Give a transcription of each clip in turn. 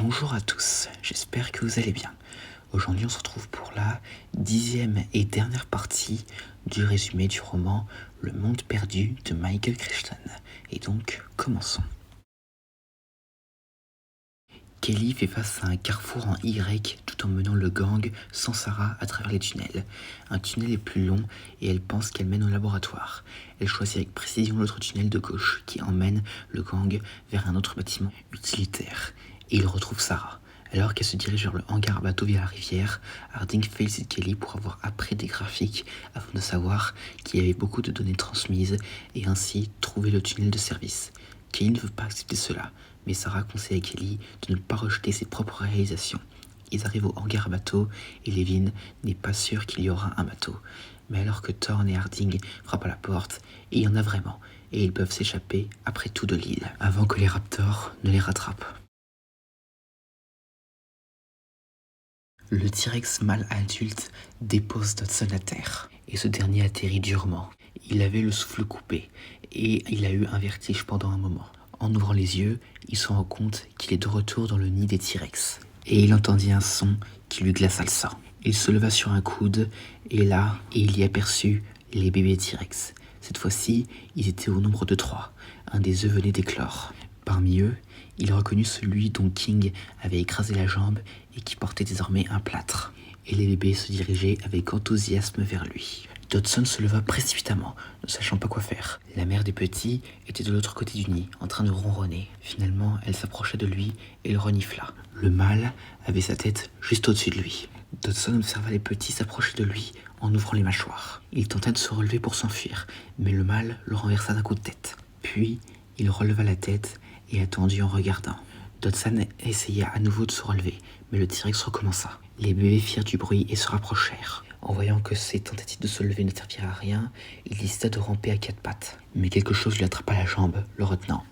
Bonjour à tous, j'espère que vous allez bien. Aujourd'hui on se retrouve pour la 10e et dernière partie du résumé du roman Le Monde Perdu de Michael Crichton. Et donc, commençons. Kelly fait face à un carrefour en Y tout en menant le gang sans Sarah à travers les tunnels. Un tunnel est plus long et elle pense qu'elle mène au laboratoire. Elle choisit avec précision l'autre tunnel de gauche qui emmène le gang vers un autre bâtiment utilitaire. Et il retrouve Sarah. Alors qu'elle se dirige vers le hangar à bateau via la rivière, Harding félicite Kelly pour avoir appris des graphiques afin de savoir qu'il y avait beaucoup de données transmises et ainsi trouver le tunnel de service. Kelly ne veut pas accepter cela, mais Sarah conseille à Kelly de ne pas rejeter ses propres réalisations. Ils arrivent au hangar à bateau et Levin n'est pas sûr qu'il y aura un bateau. Mais alors que Thorne et Harding frappent à la porte, il y en a vraiment, et ils peuvent s'échapper après tout de l'île, avant que les raptors ne les rattrapent. Le T-Rex mâle adulte dépose Dodson à terre, et ce dernier atterrit durement. Il avait le souffle coupé, et il a eu un vertige pendant un moment. En ouvrant les yeux, il se rend compte qu'il est de retour dans le nid des T-Rex, et il entendit un son qui lui glaça le sang. Il se leva sur un coude, et là, il y aperçut les bébés T-Rex. Cette fois-ci, ils étaient au nombre de 3. Un des œufs venait d'éclore. Parmi eux, il reconnut celui dont King avait écrasé la jambe et qui portait désormais un plâtre. Et les bébés se dirigeaient avec enthousiasme vers lui. Dodson se leva précipitamment, ne sachant pas quoi faire. La mère des petits était de l'autre côté du nid, en train de ronronner. Finalement, elle s'approcha de lui et le renifla. Le mâle avait sa tête juste au-dessus de lui. Dodson observa les petits s'approcher de lui en ouvrant les mâchoires. Il tenta de se relever pour s'enfuir, mais le mâle le renversa d'un coup de tête. Puis, il releva la tête et attendit en regardant. Dodson essaya à nouveau de se relever, mais le T-Rex recommença. Les bébés firent du bruit et se rapprochèrent. En voyant que ses tentatives de se lever ne serviraient à rien, il décida de ramper à 4 pattes. Mais quelque chose lui attrapa la jambe, le retenant.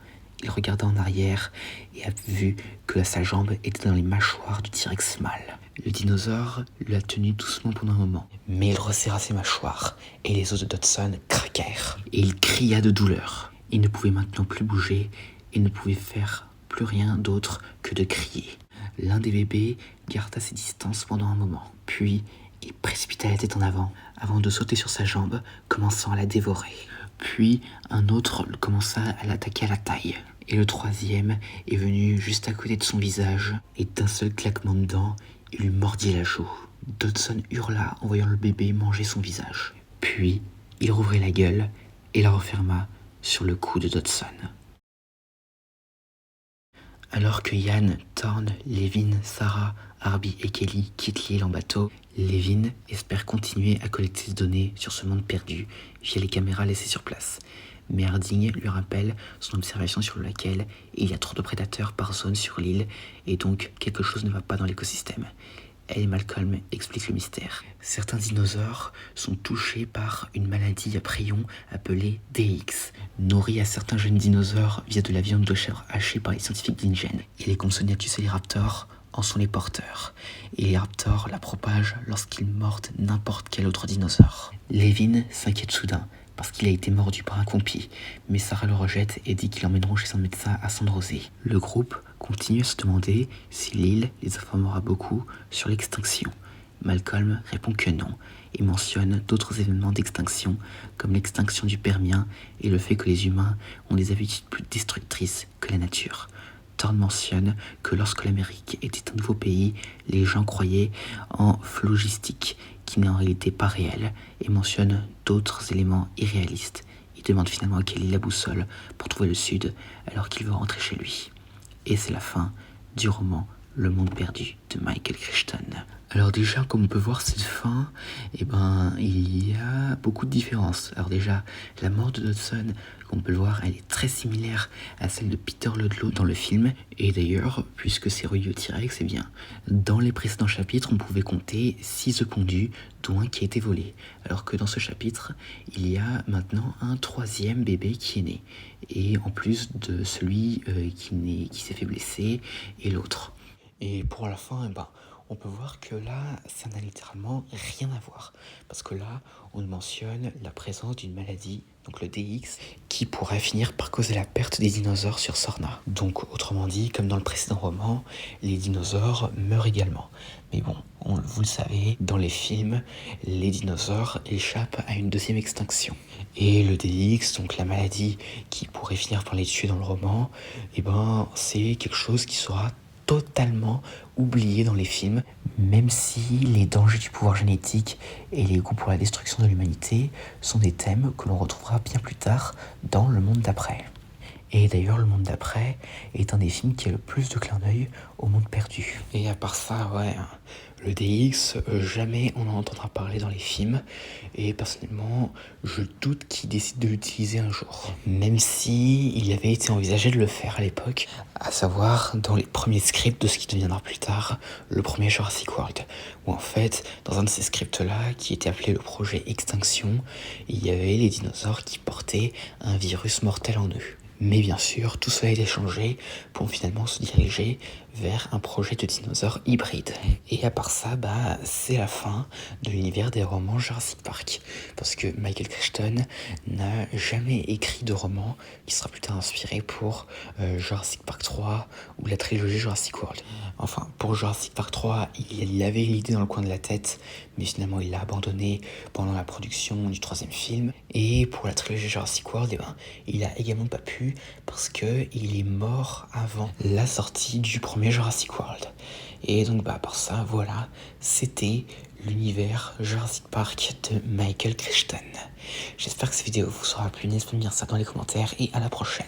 Il regarda en arrière et a vu que sa jambe était dans les mâchoires du T-Rex mâle. Le dinosaure l'a tenu doucement pendant un moment, mais il resserra ses mâchoires et les os de Dodson craquèrent. Et il cria de douleur. Il ne pouvait maintenant plus bouger et ne pouvait faire plus rien d'autre que de crier. L'un des bébés garda ses distances pendant un moment, puis il précipita la tête en avant de sauter sur sa jambe, commençant à la dévorer. Puis un autre commença à l'attaquer à la taille. Et le troisième est venu juste à côté de son visage, et d'un seul claquement de dents, il lui mordit la joue. Dodson hurla en voyant le bébé manger son visage. Puis il rouvrit la gueule et la referma sur le cou de Dodson. Alors que Yann, Thorne, Levin, Sarah, Harby et Kelly quittent l'île en bateau, Levin espère continuer à collecter des données sur ce monde perdu via les caméras laissées sur place. Mais Harding lui rappelle son observation sur laquelle il y a trop de prédateurs par zone sur l'île et donc quelque chose ne va pas dans l'écosystème. Elle et Malcolm expliquent le mystère. Certains dinosaures sont touchés par une maladie à prions appelée DX, nourrie à certains jeunes dinosaures via de la viande de chèvre hachée par les scientifiques d'InGen. Et les Compsognathus et les raptors en sont les porteurs. Et les raptors la propagent lorsqu'ils mordent n'importe quel autre dinosaure. Levin s'inquiète soudain parce qu'il a été mordu par un compi, mais Sarah le rejette et dit qu'ils l'emmèneront chez son médecin à San José. Le groupe continue à se demander si l'île les informera beaucoup sur l'extinction. Malcolm répond que non et mentionne d'autres événements d'extinction comme l'extinction du Permien et le fait que les humains ont des habitudes plus destructrices que la nature. Thorne mentionne que lorsque l'Amérique était un nouveau pays, les gens croyaient en phlogistique qui n'est en réalité pas réel et mentionne d'autres éléments irréalistes. Il demande finalement à Kelly la boussole pour trouver le sud alors qu'il veut rentrer chez lui. Et c'est la fin du roman Le Monde Perdu de Michael Crichton. Alors déjà, comme on peut voir, cette fin, il y a beaucoup de différences. Alors déjà, la mort de Dodson, comme on peut le voir, elle est très similaire à celle de Peter Ludlow dans le film. Et d'ailleurs, puisque c'est relié au T-Rex, dans les précédents chapitres, on pouvait compter 6 œufs pondus, dont un qui a été volé. Alors que dans ce chapitre, il y a maintenant un 3e bébé qui est né. Et en plus de celui qui s'est fait blesser et l'autre. Et pour la fin, on peut voir que là, ça n'a littéralement rien à voir. Parce que là, on mentionne la présence d'une maladie, donc le DX, qui pourrait finir par causer la perte des dinosaures sur Sorna. Donc, autrement dit, comme dans le précédent roman, les dinosaures meurent également. Mais bon, vous le savez, dans les films, les dinosaures échappent à une deuxième extinction. Et le DX, donc la maladie qui pourrait finir par les tuer dans le roman, eh ben, c'est quelque chose qui sera totalement oublié dans les films, même si les dangers du pouvoir génétique et les goûts pour la destruction de l'humanité sont des thèmes que l'on retrouvera bien plus tard dans Le Monde d'après. Et d'ailleurs, Le Monde d'après est un des films qui a le plus de clins d'œil au monde perdu. Et à part ça, ouais, le DX, jamais on en entendra parler dans les films. Et personnellement, je doute qu'il décide de l'utiliser un jour. Même si il avait été envisagé de le faire à l'époque, à savoir dans les premiers scripts de ce qui deviendra plus tard le premier Jurassic World. Où en fait, dans un de ces scripts-là, qui était appelé le projet Extinction, il y avait les dinosaures qui portaient un virus mortel en eux. Mais bien sûr, tout cela a été changé pour finalement se diriger vers un projet de dinosaures hybride. Et à part ça, c'est la fin de l'univers des romans Jurassic Park. Parce que Michael Crichton n'a jamais écrit de roman qui sera plus tard inspiré pour Jurassic Park 3 ou la trilogie Jurassic World. Enfin, pour Jurassic Park 3, il avait l'idée dans le coin de la tête, mais finalement il l'a abandonné pendant la production du troisième film. Et pour la trilogie Jurassic World, il a également pas pu parce que il est mort avant la sortie du premier Jurassic World. Et donc à part ça, voilà, c'était l'univers Jurassic Park de Michael Crichton. J'espère que cette vidéo vous sera plu, n'hésitez pas à me dire ça dans les commentaires et à la prochaine.